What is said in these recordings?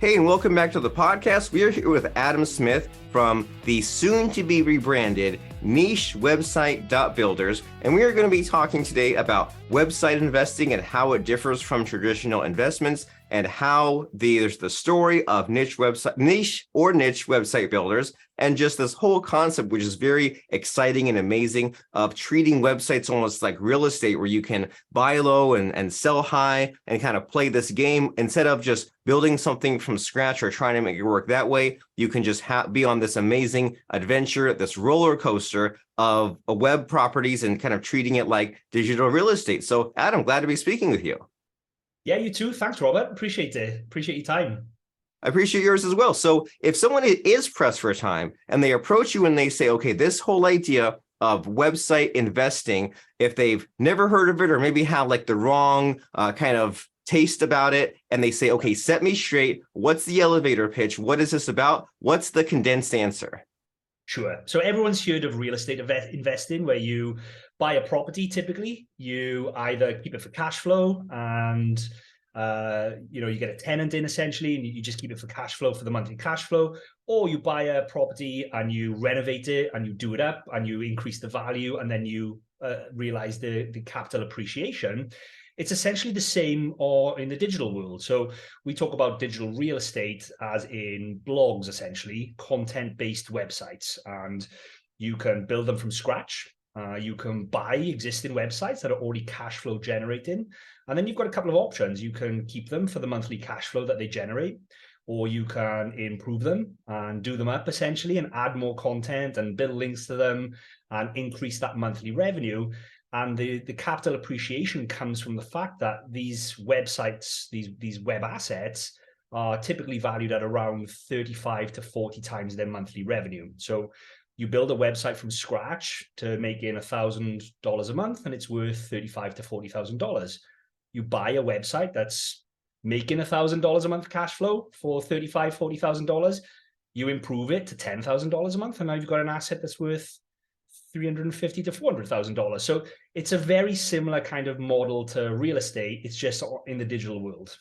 Hey, and welcome back to the podcast. We are here with Adam Smith from the soon-to-be rebranded Niche Website Builders, and we are going to be talking today about website investing and how it differs from traditional investments, and how there's the story of niche website builders, and just this whole concept, which is very exciting and amazing, of treating websites almost like real estate, where you can buy low and sell high and kind of play this game. Instead of just building something from scratch or trying to make it work that way, you can just be on this amazing adventure, this roller coaster of web properties, and kind of treating it like digital real estate. So Adam, glad to be speaking with you. Yeah, you too. Thanks, Robert. Appreciate it. Appreciate your time. I appreciate yours as well. So if someone is pressed for time and they approach you and they say, okay, this whole idea of website investing, if they've never heard of it or maybe have like the wrong kind of taste about it, and they say, okay, set me straight. What's the elevator pitch? What is this about? What's the condensed answer? Sure. So everyone's heard of real estate investing, where you buy a property. Typically, you either keep it for cash flow and you get a tenant in essentially, and you just keep it for cash flow, for the monthly cash flow, or you buy a property and you renovate it and you do it up and you increase the value, and then you realize the capital appreciation. It's essentially the same or in the digital world. So we talk about digital real estate as in blogs, essentially content-based websites, and you can build them from scratch. You can buy existing websites that are already cash flow generating. And then you've got a couple of options. You can keep them for the monthly cash flow that they generate, or you can improve them and do them up essentially and add more content and build links to them and increase that monthly revenue. And the capital appreciation comes from the fact that these websites, these web assets, are typically valued at around 35 to 40 times their monthly revenue. So you build a website from scratch to make in $1,000 a month, and it's worth $35,000 to $40,000. You buy a website that's making $1,000 a month cash flow for $35,000, $40,000. You improve it to $10,000 a month, and now you've got an asset that's worth $350,000 to $400,000. So it's a very similar kind of model to real estate. It's just in the digital world.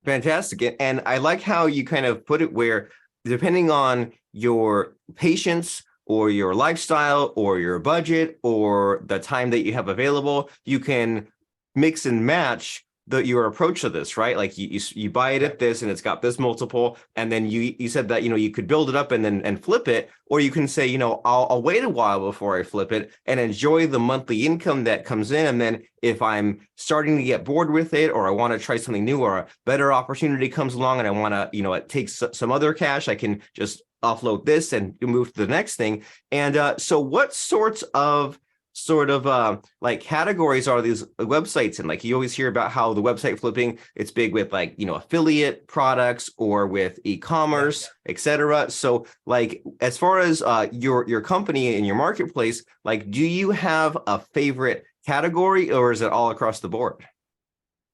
Fantastic. And I like how you kind of put it, where depending on your patience or your lifestyle or your budget or the time that you have available, you can mix and match your approach to this, right? Like you buy it at this and it's got this multiple, and then you said that you could build it up and flip it, or you can say I'll wait a while before I flip it and enjoy the monthly income that comes in, and then if I'm starting to get bored with it, or I want to try something new, or a better opportunity comes along and I want to it takes some other cash, I can just offload this and move to the next thing. And so what sorts of like categories are these websites in? Like, you always hear about how the website flipping, it's big with like affiliate products or with e-commerce, etc. So like, as far as your company and your marketplace, like, do you have a favorite category, or is it all across the board?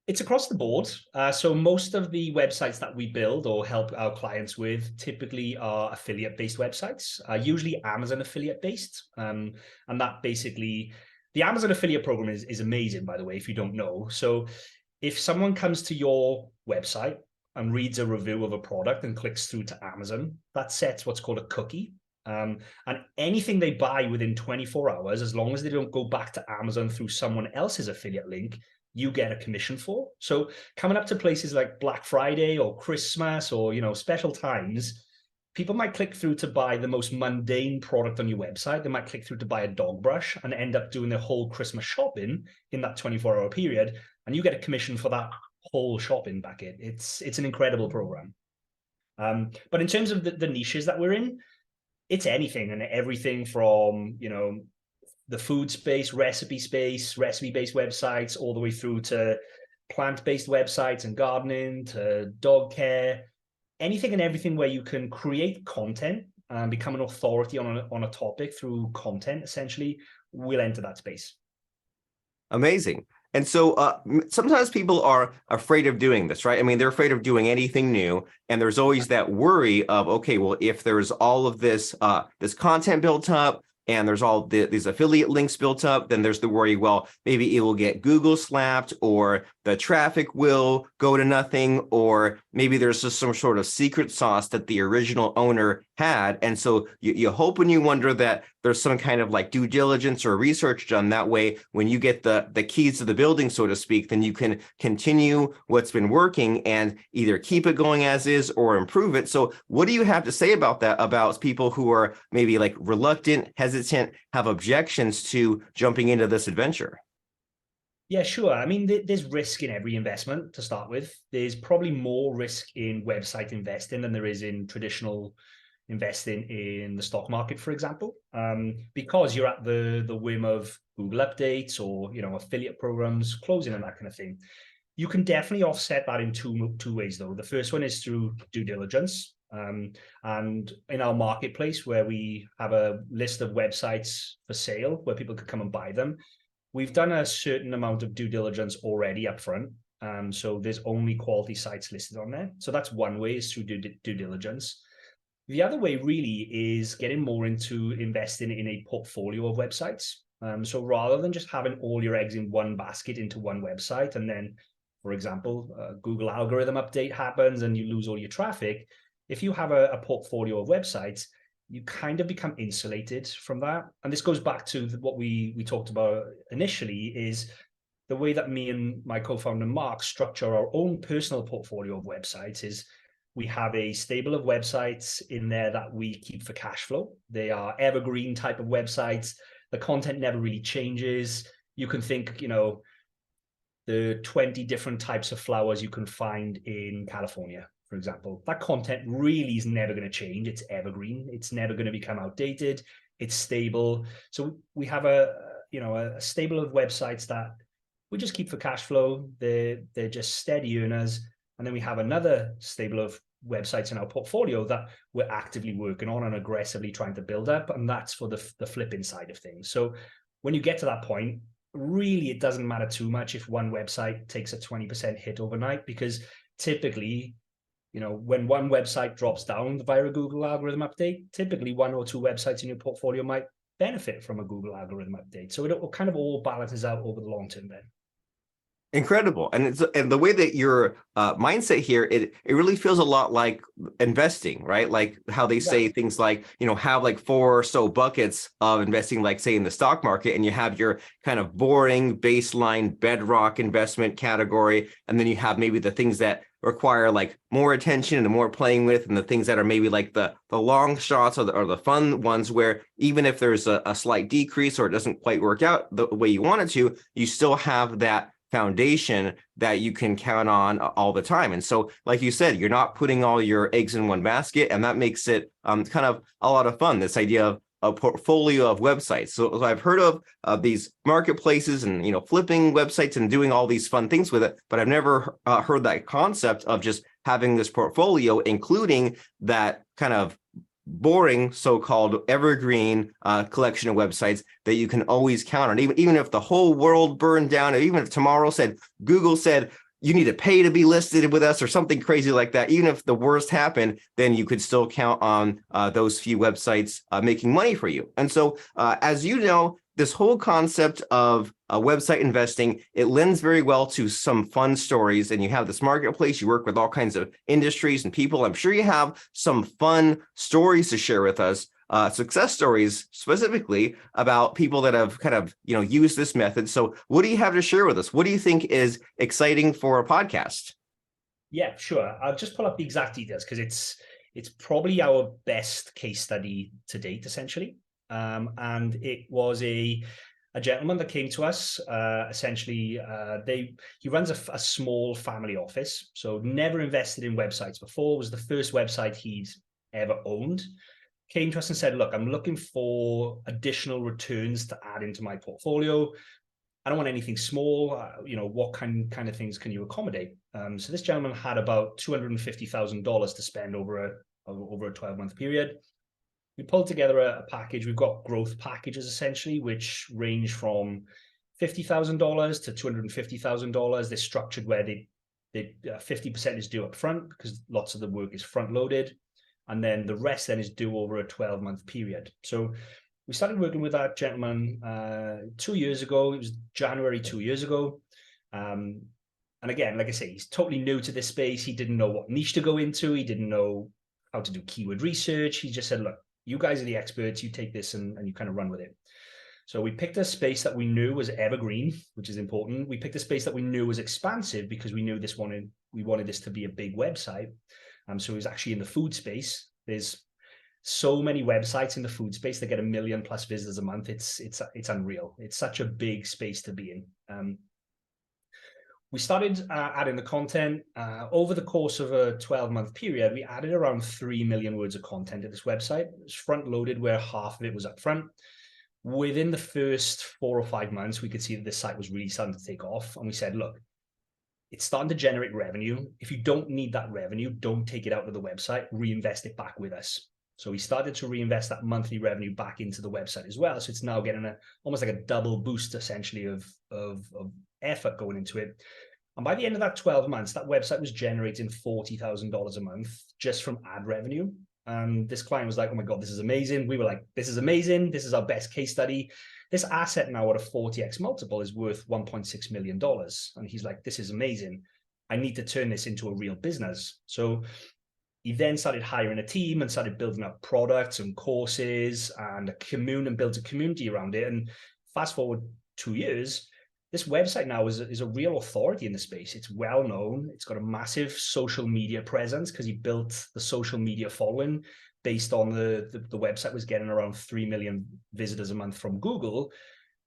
It's across the board. So most of the websites that we build or help our clients with typically are affiliate-based websites, usually Amazon affiliate-based. And that basically, the Amazon affiliate program is amazing, by the way, if you don't know. So if someone comes to your website and reads a review of a product and clicks through to Amazon, that sets what's called a cookie. And anything they buy within 24 hours, as long as they don't go back to Amazon through someone else's affiliate link, you get a commission for. So coming up to places like Black Friday or Christmas or special times, people might click through to buy the most mundane product on your website. They might click through to buy a dog brush and end up doing their whole Christmas shopping in that 24-hour period, and you get a commission for that whole shopping bucket. It's an incredible program. But in terms of the niches that we're in, it's anything and everything from the food space, recipe-based websites, all the way through to plant-based websites and gardening, to dog care, anything and everything where you can create content and become an authority on a topic through content, essentially, we'll enter that space. Amazing. And so sometimes people are afraid of doing this, right? I mean, they're afraid of doing anything new. And there's always that worry of, okay, well, if there's all of this content built up, and there's all these affiliate links built up, then there's the worry, well, maybe it will get Google slapped, or the traffic will go to nothing, or maybe there's just some sort of secret sauce that the original owner had. And so you hope and you wonder that there's some kind of like due diligence or research done. That way, when you get the keys to the building, so to speak, then you can continue what's been working and either keep it going as is or improve it. So what do you have to say about that, about people who are maybe like reluctant, hesitant, have objections to jumping into this adventure? Yeah, sure. I mean, there's risk in every investment to start with. There's probably more risk in website investing than there is in traditional investing in the stock market, for example, because you're at the whim of Google updates or affiliate programs closing and that kind of thing. You can definitely offset that in two ways, though. The first one is through due diligence. And in our marketplace, where we have a list of websites for sale where people could come and buy them, we've done a certain amount of due diligence already up front. So there's only quality sites listed on there. So that's one way, is through due diligence. The other way really is getting more into investing in a portfolio of websites. So rather than just having all your eggs in one basket into one website, and then, for example, Google algorithm update happens and you lose all your traffic, if you have a portfolio of websites, you kind of become insulated from that. And this goes back to what we talked about initially, is the way that me and my co-founder Mark structure our own personal portfolio of websites is we have a stable of websites in there that we keep for cash flow. They are evergreen type of websites. The content never really changes. You can think, the 20 different types of flowers you can find in California, for example. That content really is never going to change. It's evergreen. It's never going to become outdated. It's stable. So we have a stable of websites that we just keep for cash flow. They're just steady earners. And then we have another stable of websites in our portfolio that we're actively working on and aggressively trying to build up. And that's for the flipping side of things. So when you get to that point, really, it doesn't matter too much if one website takes a 20% hit overnight, because typically, when one website drops down via a Google algorithm update, typically one or two websites in your portfolio might benefit from a Google algorithm update. So it kind of all balances out over the long term then. Incredible. And the way that your mindset here, it really feels a lot like investing, right? Like how they say things like, have like 4 or so buckets of investing, like say in the stock market, and you have your kind of boring baseline bedrock investment category. And then you have maybe the things that require like more attention and more playing with, and the things that are maybe like the long shots or the fun ones, where even if there's a slight decrease or it doesn't quite work out the way you want it to, you still have that foundation that you can count on all the time. And so, like you said, you're not putting all your eggs in one basket, and that makes it kind of a lot of fun, this idea of a portfolio of websites. So I've heard of these marketplaces and flipping websites and doing all these fun things with it, but I've never heard that concept of just having this portfolio, including that kind of boring so-called evergreen collection of websites that you can always count on. Even if the whole world burned down, or even if tomorrow Google said you need to pay to be listed with us or something crazy like that, even if the worst happened, then you could still count on those few websites making money for you. And so as you know, this whole concept of website investing, it lends very well to some fun stories. And you have this marketplace, you work with all kinds of industries and people. I'm sure you have some fun stories to share with us, success stories specifically about people that have kind of used this method. So what do you have to share with us? What do you think is exciting for a podcast? Yeah, sure. I'll just pull up the exact details, because it's probably our best case study to date, essentially. And it was a gentleman that came to us. Essentially, he runs a small family office, so never invested in websites before. Was the first website he'd ever owned. Came to us and said, "Look, I'm looking for additional returns to add into my portfolio. I don't want anything small. What kind of things can you accommodate?" So this gentleman had about $250,000 to spend over a 12-month period. We pulled together a package. We've got growth packages, essentially, which range from $50,000 to $250,000. They're structured where 50% is due up front, because lots of the work is front loaded. And then the rest then is due over a 12-month period. So we started working with that gentleman 2 years ago. It was January 2 years ago. And again, like I say, he's totally new to this space. He didn't know what niche to go into. He didn't know how to do keyword research. He just said, look, you guys are the experts. You take this and you kind of run with it. So we picked a space that we knew was evergreen, which is important. We picked a space that we knew was expansive because we knew we wanted this to be a big website. So it was actually in the food space. There's so many websites in the food space that get 1 million+ visitors a month. It's unreal. It's such a big space to be in. We started adding the content over the course of a 12-month period. We added around 3 million words of content to this website. It was front loaded where half of it was up front. Within the first 4 or 5 months, we could see that this site was really starting to take off. And we said, look, it's starting to generate revenue. If you don't need that revenue, don't take it out of the website, reinvest it back with us. So we started to reinvest that monthly revenue back into the website as well. So it's now getting almost like a double boost essentially of effort going into it. And by the end of that 12 months, that website was generating $40,000 a month just from ad revenue. And this client was like, oh my God, this is amazing. We were like, this is amazing. This is our best case study. This asset now at a 40x multiple is worth $1.6 million. And he's like, this is amazing. I need to turn this into a real business. So he then started hiring a team and started building up products and courses and built a community around it. And fast forward 2 years, this website now is a real authority in the space. It's well known. It's got a massive social media presence because he built the social media following based on the website was getting around 3 million visitors a month from Google.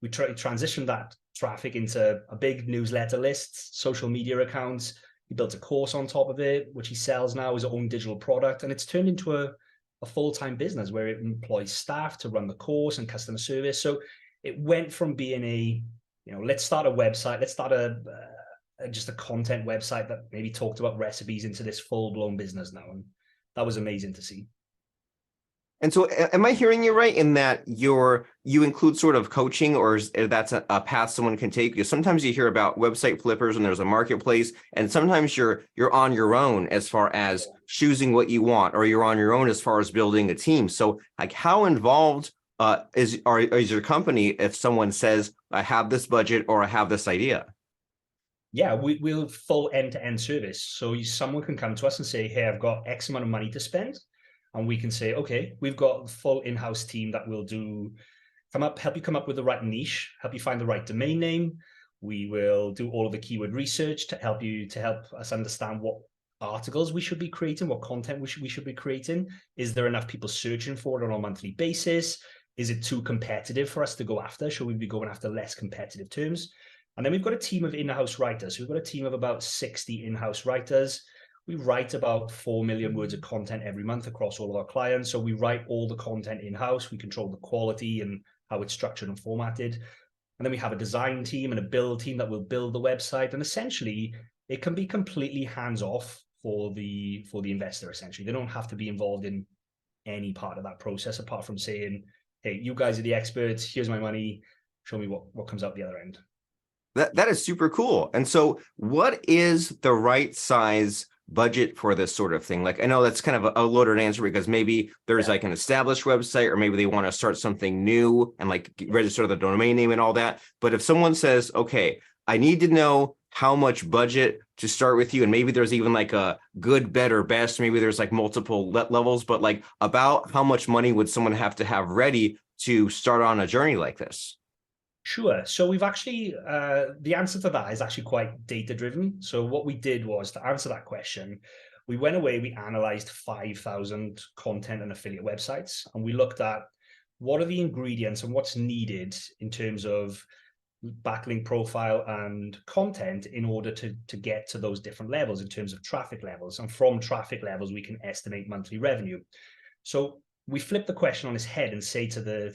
We transitioned that traffic into a big newsletter list, social media accounts. He built a course on top of it, which he sells now as his own digital product. And it's turned into a full-time business where it employs staff to run the course and customer service. So it went from being let's start a website, let's start just a content website that maybe talked about recipes into this full-blown business now. And that was amazing to see. And so am I hearing you right in that you include sort of coaching, or that's a path someone can take? Because sometimes you hear about website flippers and there's a marketplace, and sometimes you're on your own as far as choosing what you want, or you're on your own as far as building a team. So like how involved is your company if someone says, I have this budget or I have this idea? Yeah, we'll full end-to-end service. So someone can come to us and say, hey, I've got X amount of money to spend. And we can say, okay, we've got a full in-house team that will help you come up with the right niche, help you find the right domain name. We will do all of the keyword research to help us understand what articles we should be creating, what content we should be creating. Is there enough people searching for it on a monthly basis? Is it too competitive for us to go after? Should we be going after less competitive terms? And then we've got a team of in-house writers. So we've got a team of about 60 in-house writers. We write about 4 million words of content every month across all of our clients. So we write all the content in-house. We control the quality and how it's structured and formatted. And then we have a design team and a build team that will build the website. And essentially, it can be completely hands-off for the investor, essentially. They don't have to be involved in any part of that process apart from saying, hey, you guys are the experts. Here's my money. Show me what comes out the other end. That is super cool. And so what is the right size budget for this sort of thing? Like, I know that's kind of a loaded answer because maybe there's like an established website, or maybe they want to start something new and like register the domain name and all that. But if someone says, okay, I need to know how much budget to start with you, and maybe there's even like a good, better, best, maybe there's like multiple levels, but like about how much money would someone have to have ready to start on a journey like this? Sure. So we've actually, the answer to that is actually quite data driven. So what we did was, to answer that question, we went away, we analyzed 5,000 content and affiliate websites, and we looked at what are the ingredients and what's needed in terms of backlink profile and content in order to get to those different levels in terms of traffic levels. And from traffic levels, we can estimate monthly revenue. So we flip the question on its head and say to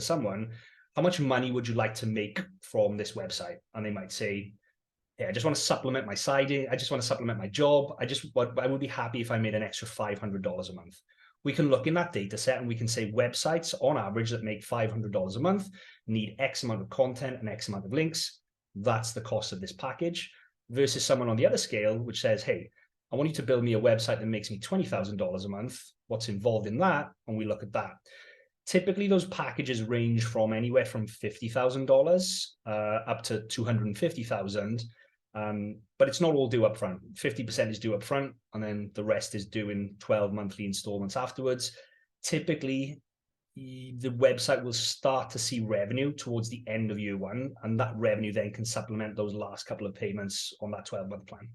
someone, how much money would you like to make from this website? And they might say, yeah, I just want to supplement my siding. I just want to supplement my job. I would be happy if I made an extra $500 a month. We can look in that data set and we can say websites on average that make $500 a month need X amount of content and X amount of links. That's the cost of this package, versus someone on the other scale, which says, hey, I want you to build me a website that makes me $20,000 a month. What's involved in that? And we look at that. Typically, those packages range from anywhere from $50,000 up to $250,000. But it's not all due up front. 50% is due up front, and then the rest is due in 12 monthly installments afterwards. Typically, the website will start to see revenue towards the end of year one, and that revenue then can supplement those last couple of payments on that 12-month plan.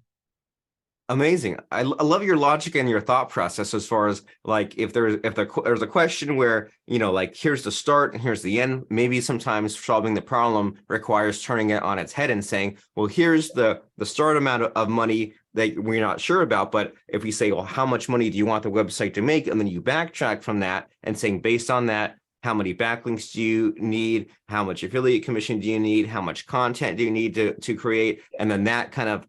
Amazing. I love your logic and your thought process as far as like if there's a question where, you know, like here's the start and here's the end. Maybe sometimes solving the problem requires turning it on its head and saying, well, here's the start amount of money that we're not sure about. But if we say, well, how much money do you want the website to make? And then you backtrack from that and saying, based on that, how many backlinks do you need? How much affiliate commission do you need? How much content do you need to create? And then that kind of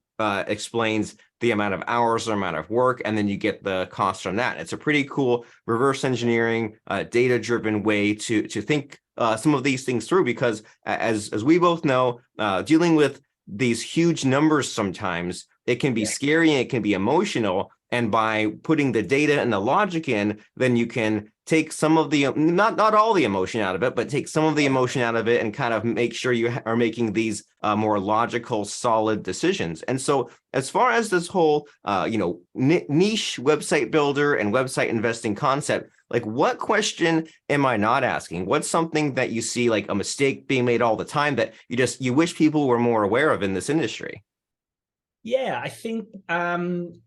explains the amount of hours or amount of work, and then you get the cost from that. It's a pretty cool reverse engineering, data-driven way to think some of these things through, because as we both know, dealing with these huge numbers sometimes, it can be scary and it can be emotional. And by putting the data and the logic in, then you can take some of the, not all the emotion out of it, but take some of the emotion out of it and kind of make sure you are making these more logical, solid decisions. And so as far as this whole, niche website builder and website investing concept, like what question am I not asking? What's something that you see like a mistake being made all the time that you wish people were more aware of in this industry? Yeah, I think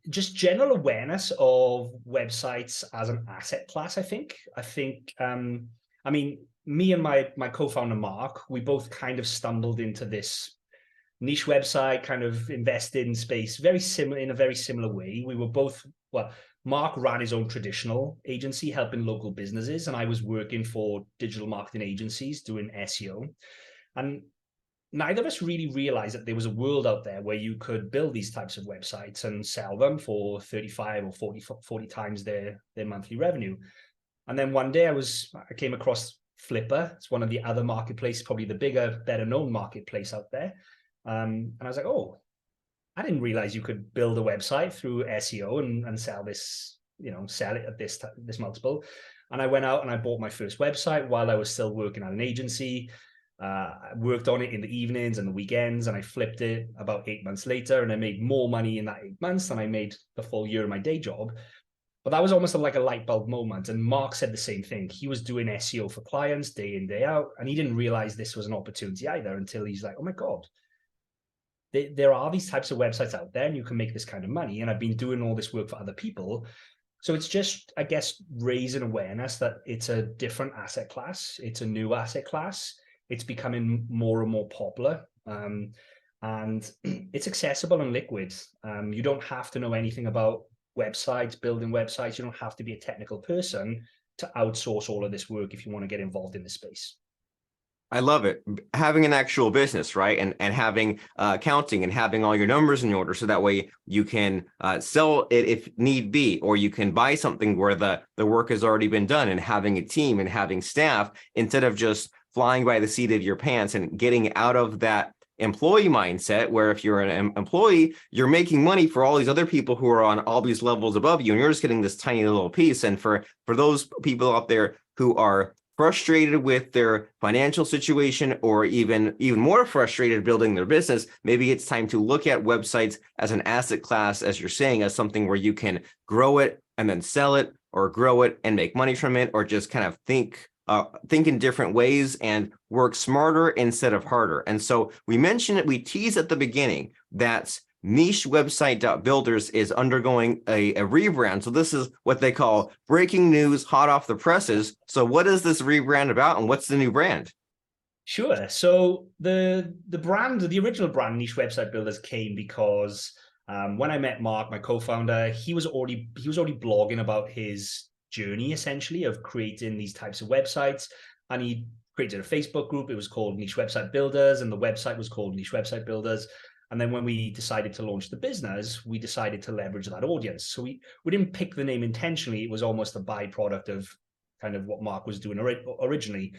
just general awareness of websites as an asset class, I think, I mean, me and my co-founder, Mark, we both kind of stumbled into this niche website, kind of invested in space, in a very similar way. We were both, well, Mark ran his own traditional agency, helping local businesses, and I was working for digital marketing agencies doing SEO. And neither of us really realized that there was a world out there where you could build these types of websites and sell them for 35 or 40 times their monthly revenue. And then one day I came across Flipper. It's one of the other marketplaces, probably the bigger, better known marketplace out there. And I was like, oh, I didn't realize you could build a website through SEO and sell this, sell it at this multiple. And I went out and I bought my first website while I was still working at an agency. I worked on it in the evenings and the weekends, and I flipped it about 8 months later, and I made more money in that 8 months than I made the full year of my day job. But that was almost like a light bulb moment. And Mark said the same thing. He was doing SEO for clients day in, day out, and he didn't realize this was an opportunity either until he's like, oh my God, there are these types of websites out there and you can make this kind of money. And I've been doing all this work for other people. So it's just, I guess, raising awareness that it's a different asset class. It's a new asset class. It's becoming more and more popular, and it's accessible and liquid. You don't have to know anything about websites, building websites. You don't have to be a technical person to outsource all of this work if you want to get involved in this space. I love it. Having an actual business, right? And having accounting and having all your numbers in order, so that way you can sell it if need be, or you can buy something where the work has already been done, and having a team and having staff instead of just flying by the seat of your pants and getting out of that employee mindset where if you're an employee, you're making money for all these other people who are on all these levels above you, and you're just getting this tiny little piece. And for those people out there who are frustrated with their financial situation, or even more frustrated building their business, maybe it's time to look at websites as an asset class, as you're saying, as something where you can grow it and then sell it, or grow it and make money from it, or just kind of think in different ways and work smarter instead of harder. And so we mentioned it, we teased at the beginning that Niche Website Builders is undergoing a rebrand. So this is what they call breaking news, hot off the presses. So what is this rebrand about, and what's the new brand? Sure. So the original brand, Niche Website Builders, came because when I met Mark, my co-founder, he was already blogging about his journey, essentially, of creating these types of websites. And he created a Facebook group. It was called Niche Website Builders, and the website was called Niche Website Builders. And then when we decided to launch the business, we decided to leverage that audience. So we didn't pick the name intentionally. It was almost a byproduct of kind of what Mark was doing originally.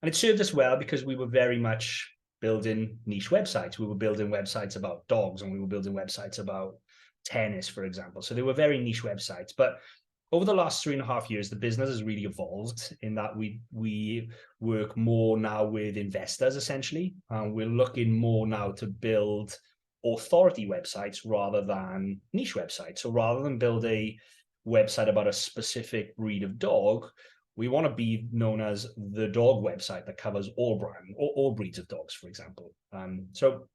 And it served us well because we were very much building niche websites. We were building websites about dogs, and we were building websites about tennis, for example. So they were very niche websites. But over the last 3.5 years, the business has really evolved in that we work more now with investors, essentially. We're looking more now to build authority websites rather than niche websites. So rather than build a website about a specific breed of dog, we want to be known as the dog website that covers all brand or all breeds of dogs, for example. So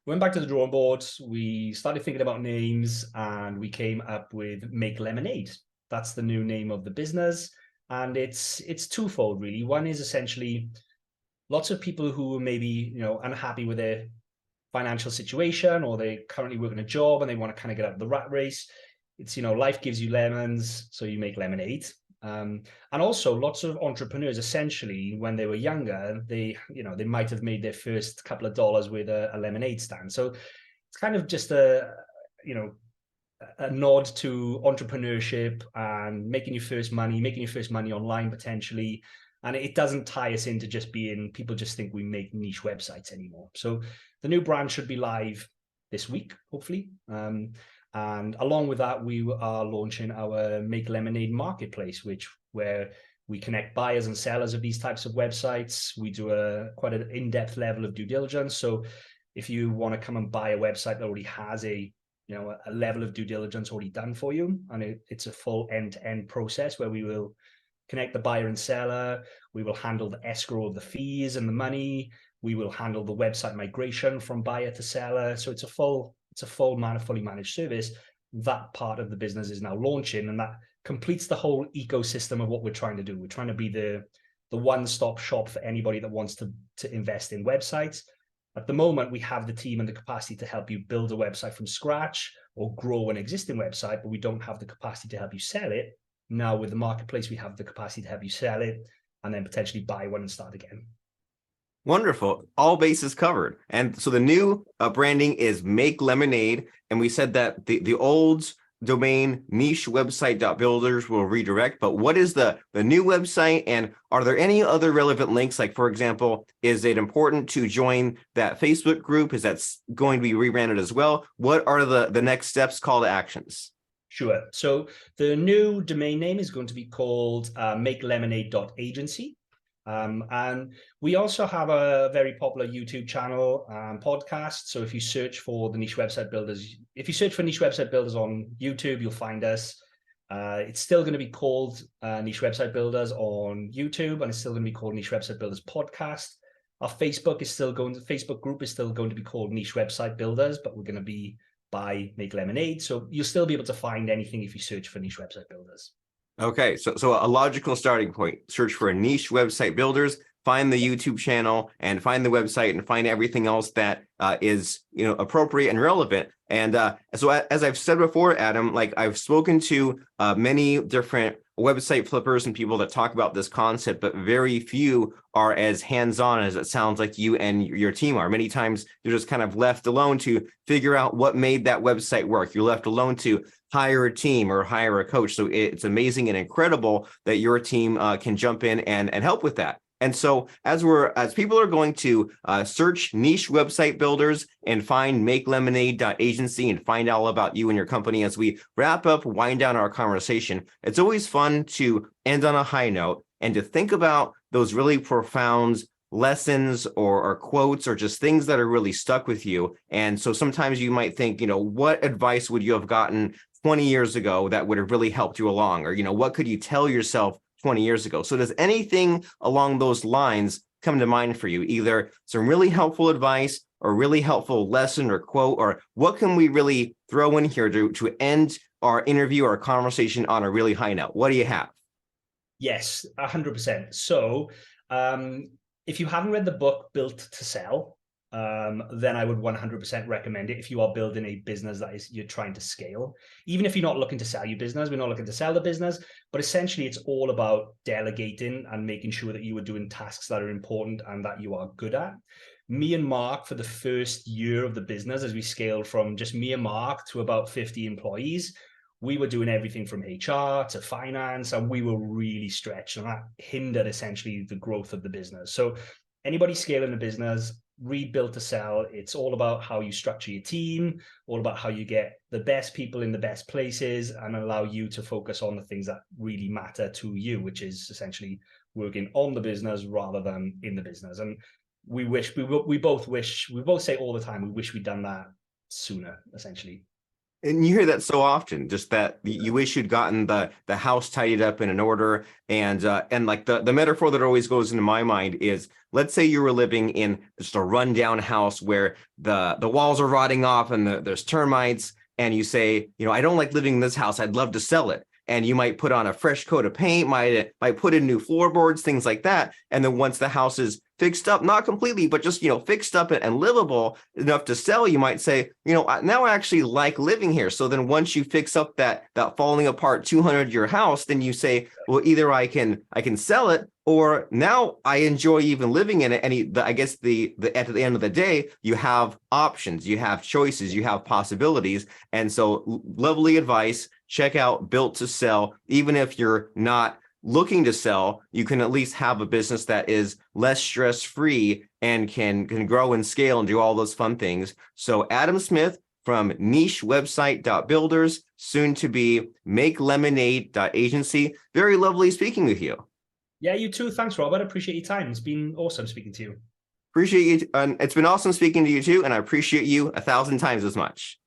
went back to the drawing board, we started thinking about names, and we came up with Make Lemonade. That's the new name of the business. And it's twofold, really. One is essentially lots of people who are maybe, unhappy with their financial situation, or they currently work in a job and they want to kind of get out of the rat race. It's, life gives you lemons, so you make lemonade. And also lots of entrepreneurs, essentially, when they were younger, they might have made their first couple of dollars with a lemonade stand. So it's kind of just a nod to entrepreneurship and making your first money online potentially. And it doesn't tie us into just being, people just think we make niche websites anymore. So the new brand should be live this week, hopefully. And along with that, we are launching our Make Lemonade marketplace, where we connect buyers and sellers of these types of websites. We do quite an in-depth level of due diligence. So if you want to come and buy a website that already has a level of due diligence already done for you, and it's a full end-to-end process where we will connect the buyer and seller. We will handle the escrow of the fees and the money. We will handle the website migration from buyer to seller. So it's a fully managed service. That part of the business is now launching, and that completes the whole ecosystem of what we're trying to do. We're trying to be the one-stop shop for anybody that wants to invest in websites. At the moment, we have the team and the capacity to help you build a website from scratch or grow an existing website, but we don't have the capacity to help you sell it. Now with the marketplace, we have the capacity to help you sell it and then potentially buy one and start again. Wonderful. All bases covered. And so the new branding is Make Lemonade. And we said that the old domain niche website.builders will redirect, but what is the new website, and are there any other relevant links? Like, for example, is it important to join that Facebook group? Is that going to be rebranded as well? What are the next steps, call to actions? Sure. So the new domain name is going to be called makelemonade.agency. And we also have a very popular YouTube channel podcast. So if you search for Niche Website Builders on YouTube, you'll find us. It's still going to be called Niche Website Builders on YouTube, and it's still going to be called Niche Website Builders Podcast. Our Facebook group is still going to be called Niche Website Builders, but we're going to be by Make Lemonade. So you'll still be able to find anything if you search for Niche Website Builders. Okay, so a logical starting point: search for Niche Website Builders, find the YouTube channel, and find the website, and find everything else that is appropriate and relevant. And so as I've said before, Adam, like, I've spoken to many different website flippers and people that talk about this concept, but very few are as hands-on as it sounds like you and your team are. Many times you're just kind of left alone to figure out what made that website work. You're left alone to hire a team or hire a coach. So it's amazing and incredible that your team can jump in and help with that. And so as people are going to search Niche Website Builders and find makelemonade.agency and find all about you and your company, as we wrap up, wind down our conversation, it's always fun to end on a high note and to think about those really profound lessons or quotes or just things that are really stuck with you. And so sometimes you might think, what advice would you have gotten 20 years ago that would have really helped you along? Or, what could you tell yourself 20 years ago? So does anything along those lines come to mind for you? Either some really helpful advice or really helpful lesson or quote, or what can we really throw in here to end our interview or conversation on a really high note? What do you have? Yes, 100%. So if you haven't read the book Built to Sell, then I would 100% recommend it if you are building a business that you're trying to scale. Even if you're not looking to sell your business, we're not looking to sell the business, but essentially it's all about delegating and making sure that you are doing tasks that are important and that you are good at. Me and Mark, for the first year of the business, as we scaled from just me and Mark to about 50 employees, we were doing everything from HR to finance, and we were really stretched, and that hindered essentially the growth of the business. So anybody scaling a business, read Built to Sell. It's all about how you structure your team, all about how you get the best people in the best places and allow you to focus on the things that really matter to you, which is essentially working on the business rather than in the business. And we both say all the time, we wish we'd done that sooner, essentially. And you hear that so often, just that you wish you'd gotten the house tidied up in an order. And like the metaphor that always goes into my mind is, let's say you were living in just a rundown house where the walls are rotting off and there's termites, and you say, I don't like living in this house, I'd love to sell it. And you might put on a fresh coat of paint, might put in new floorboards, things like that. And then once the house is fixed up, not completely, but just, fixed up and livable enough to sell, you might say, now I actually like living here. So then once you fix up that falling apart 200-year house, then you say, well, either I can sell it, or now I enjoy even living in it. And I guess at the end of the day, you have options, you have choices, you have possibilities. And so lovely advice. Check out Built to Sell. Even if you're not looking to sell, you can at least have a business that is less stress-free and can grow and scale and do all those fun things. So Adam Smith from nichewebsite.builders, soon to be makelemonade.agency. Very lovely speaking with you. Yeah, you too. Thanks, Robert. I appreciate your time. It's been awesome speaking to you. Appreciate you. It's been awesome speaking to you too, and I appreciate you 1,000 times as much.